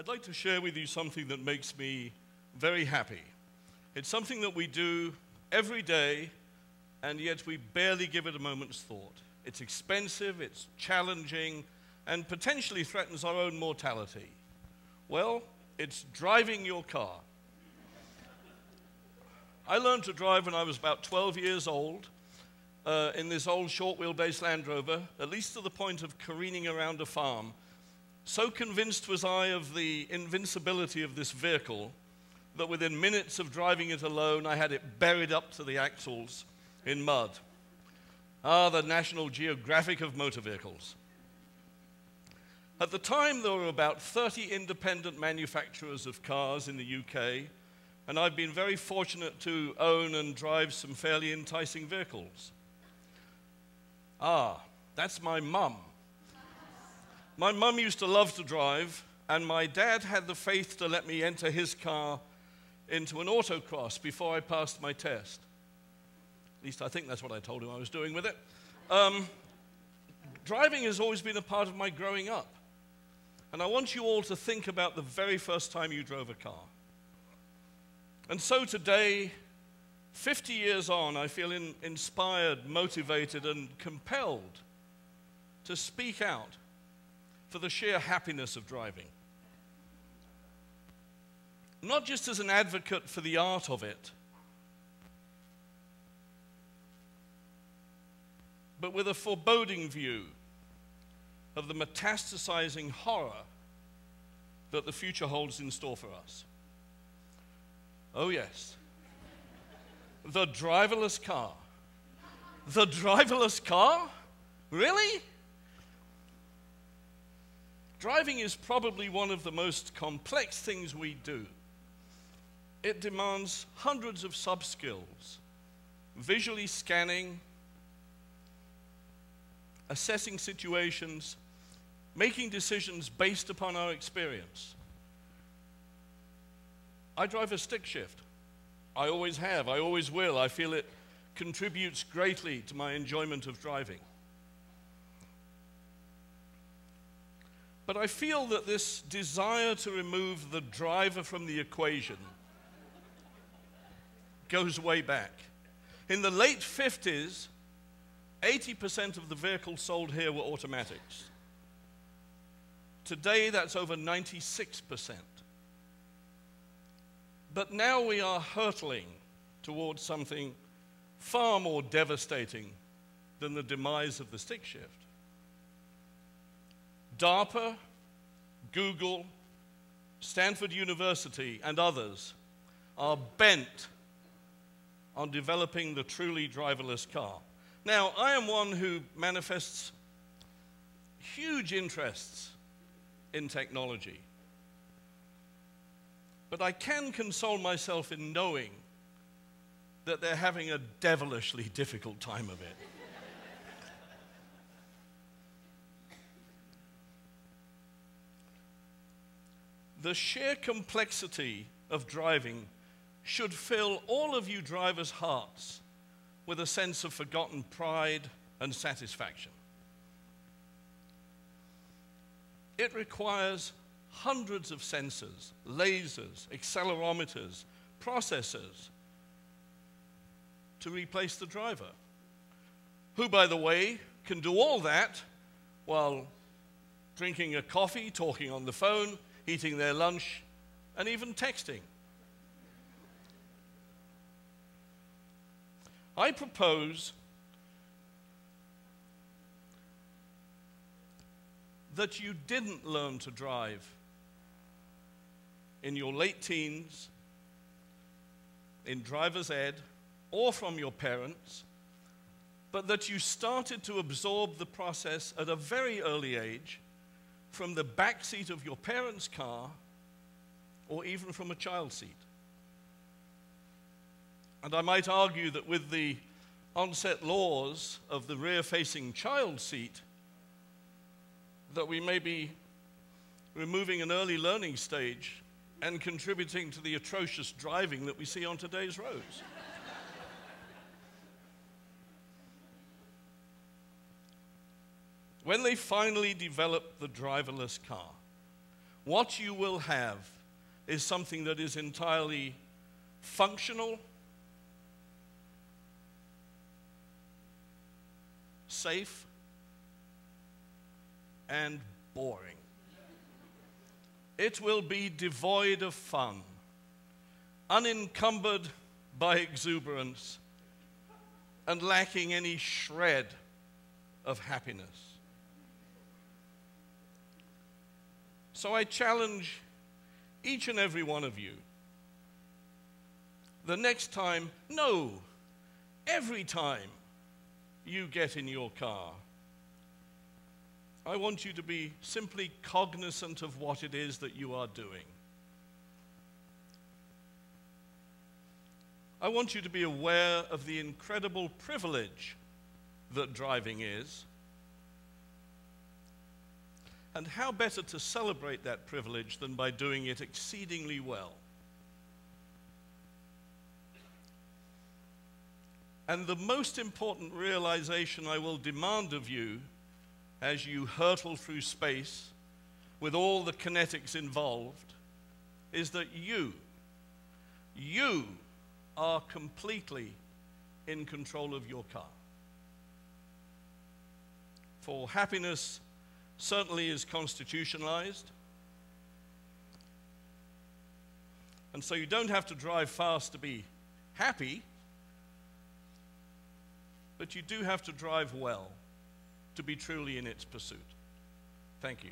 I'd like to share with you something that makes me very happy. It's something that we do every day, and yet we barely give it a moment's thought. It's expensive, it's challenging, and potentially threatens our own mortality. Well, it's driving your car. I learned to drive when I was about 12 years old in this old short wheelbase Land Rover, at least to the point of careening around a farm. So convinced was I of the invincibility of this vehicle that within minutes of driving it alone, I had it buried up to the axles in mud. Ah, the National Geographic of motor vehicles. At the time, there were about 30 independent manufacturers of cars in the UK, and I've been very fortunate to own and drive some fairly enticing vehicles. Ah, that's my mum. My mum used to love to drive, and my dad had the faith to let me enter his car into an autocross before I passed my test. At least I think that's what I told him I was doing with it. Driving has always been a part of my growing up. And I want you all to think about the very first time you drove a car. And so today, 50 years on, I feel inspired, motivated, and compelled to speak out for the sheer happiness of driving. Not just as an advocate for the art of it, but with a foreboding view of the metastasizing horror that the future holds in store for us. Oh yes, the driverless car. The driverless car? Really? Driving is probably one of the most complex things we do. It demands hundreds of sub-skills, visually scanning, assessing situations, making decisions based upon our experience. I drive a stick shift. I always have, I always will. I feel it contributes greatly to my enjoyment of driving. But I feel that this desire to remove the driver from the equation goes way back. In the late 50s, 80% of the vehicles sold here were automatics. Today, that's over 96%. But now we are hurtling towards something far more devastating than the demise of the stick shift. DARPA, Google, Stanford University, and others are bent on developing the truly driverless car. Now, I am one who manifests huge interests in technology. But I can console myself in knowing that they're having a devilishly difficult time of it. The sheer complexity of driving should fill all of you drivers' hearts with a sense of forgotten pride and satisfaction. It requires hundreds of sensors, lasers, accelerometers, processors to replace the driver, who, by the way, can do all that while drinking a coffee, talking on the phone, eating their lunch, and even texting. I propose that you didn't learn to drive in your late teens, in driver's ed, or from your parents, but that you started to absorb the process at a very early age from the back seat of your parents' car or even from a child seat. And I might argue that with the onset laws of the rear-facing child seat, that we may be removing an early learning stage and contributing to the atrocious driving that we see on today's roads. When they finally develop the driverless car, what you will have is something that is entirely functional, safe, and boring. It will be devoid of fun, unencumbered by exuberance, and lacking any shred of happiness. So I challenge each and every one of you, the next time, no, every time you get in your car, I want you to be simply cognizant of what it is that you are doing. I want you to be aware of the incredible privilege that driving is, and how better to celebrate that privilege than by doing it exceedingly well. And the most important realization I will demand of you as you hurtle through space with all the kinetics involved is that you are completely in control of your car. For happiness certainly is constitutionalized, and so you don't have to drive fast to be happy, but you do have to drive well to be truly in its pursuit. Thank you.